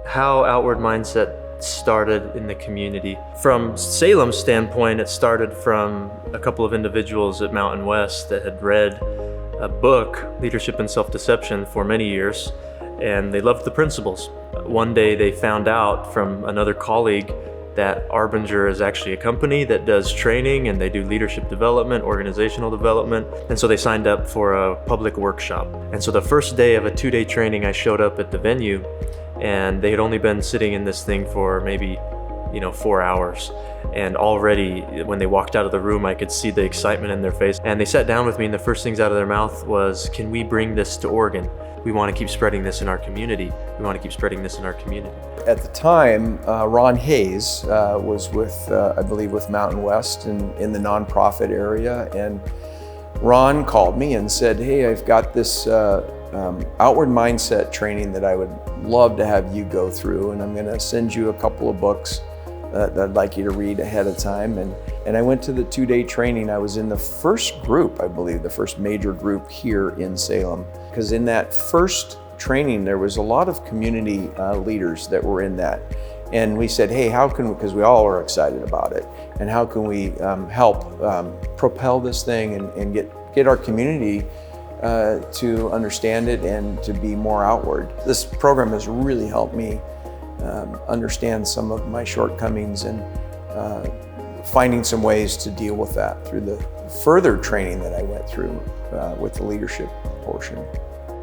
how Outward Mindset started in the community. From Salem's standpoint, it started from a couple of individuals at Mountain West that had read a book, Leadership and Self-Deception, for many years, and they loved the principles. One day they found out from another colleague that Arbinger is actually a company that does training, and they do leadership development, organizational development, and so they signed up for a public workshop. And so the first day of a 2-day training, I showed up at the venue, and they had only been sitting in this thing for maybe 4 hours. And already when they walked out of the room, I could see the excitement in their face. And they sat down with me, and the first things out of their mouth was, "Can we bring this to Oregon? We want to keep spreading this in our community. We want to keep spreading this in our community." At the time, Ron Hayes was with, I believe, with Mountain West in the nonprofit area. And Ron called me and said, "Hey, I've got this outward mindset training that I would love to have you go through, and I'm going to send you a couple of books that I'd like you to read ahead of time." And I went to the 2-day training. I was in the first group, I believe, the first major group here in Salem. Because in that first training, there was a lot of community leaders that were in that. And we said, hey, how can we, because we all are excited about it, and how can we help propel this thing and get our community to understand it and to be more outward. This program has really helped me understand some of my shortcomings and finding some ways to deal with that through the further training that I went through with the leadership portion.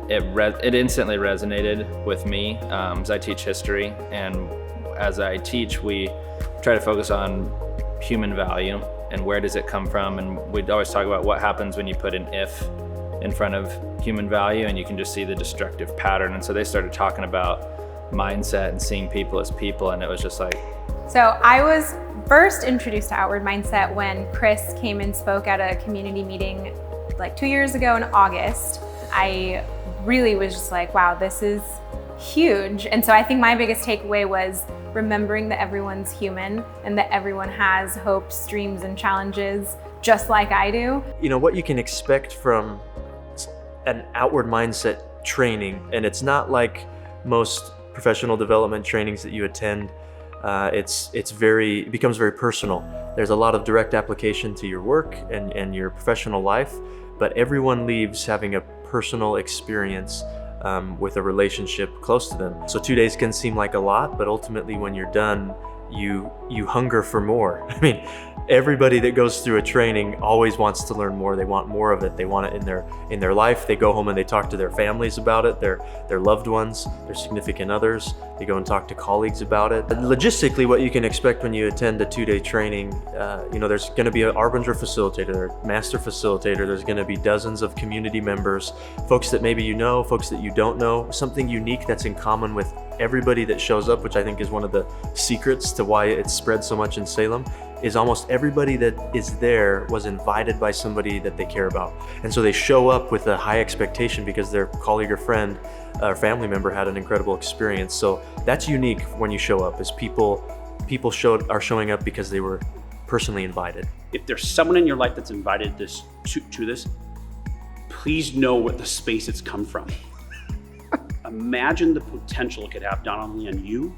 It instantly resonated with me as I teach history, and as I teach, we try to focus on human value and where does it come from, and we'd always talk about what happens when you put an if in front of human value, and you can just see the destructive pattern. And so they started talking about mindset and seeing people as people, and it was just like. So I was first introduced to Outward Mindset when Chris came and spoke at a community meeting like 2 years ago in August. I really was just like, wow, this is huge. And so I think my biggest takeaway was remembering that everyone's human and that everyone has hopes, dreams, and challenges just like I do. What you can expect from an Outward Mindset training, and it's not like most professional development trainings that you attend. It becomes very personal. There's a lot of direct application to your work and your professional life, but everyone leaves having a personal experience with a relationship close to them. So 2 days can seem like a lot, but ultimately when you're done, you hunger for more. I mean, everybody that goes through a training always wants to learn more. They want more of it. They want it in their life. They go home and they talk to their families about it, their loved ones, their significant others. They go and talk to colleagues about it. Logistically, what you can expect when you attend a 2-day training, there's going to be an Arbinger facilitator, master facilitator. There's going to be dozens of community members, folks that maybe you know, folks that you don't know, something unique that's in common with everybody that shows up, which I think is one of the secrets to why it's spread so much in Salem, is almost everybody that is there was invited by somebody that they care about. And so they show up with a high expectation because their colleague or friend or family member had an incredible experience. So that's unique when you show up, is people are showing up because they were personally invited. If there's someone in your life that's invited to this, please know what the space it's come from. Imagine the potential it could have not only on you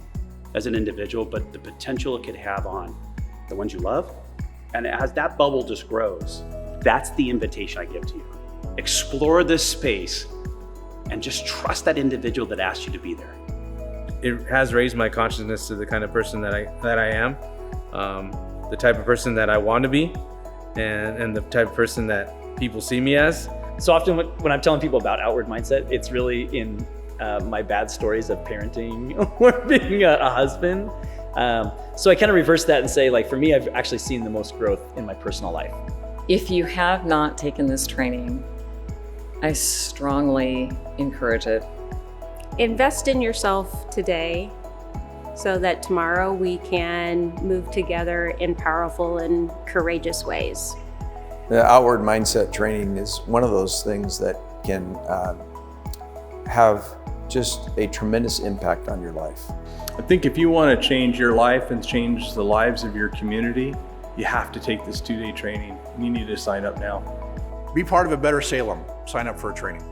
as an individual, but the potential it could have on the ones you love. And as that bubble just grows, that's the invitation I give to you. Explore this space and just trust that individual that asked you to be there. It has raised my consciousness to the kind of person that I am, the type of person that I want to be, and the type of person that people see me as. So often when I'm telling people about Outward Mindset, it's really in my bad stories of parenting or being a husband. So I kind of reverse that and say, like, for me, I've actually seen the most growth in my personal life. If you have not taken this training, I strongly encourage it. Invest in yourself today so that tomorrow we can move together in powerful and courageous ways. The Outward Mindset training is one of those things that can have just a tremendous impact on your life. I think if you want to change your life and change the lives of your community, you have to take this 2-day training. You need to sign up now. Be part of a better Salem. Sign up for a training.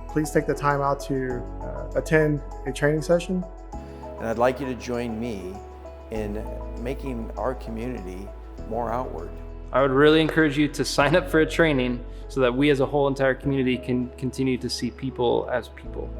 Please take the time out to attend a training session. And I'd like you to join me in making our community more outward. I would really encourage you to sign up for a training so that we as a whole entire community can continue to see people as people.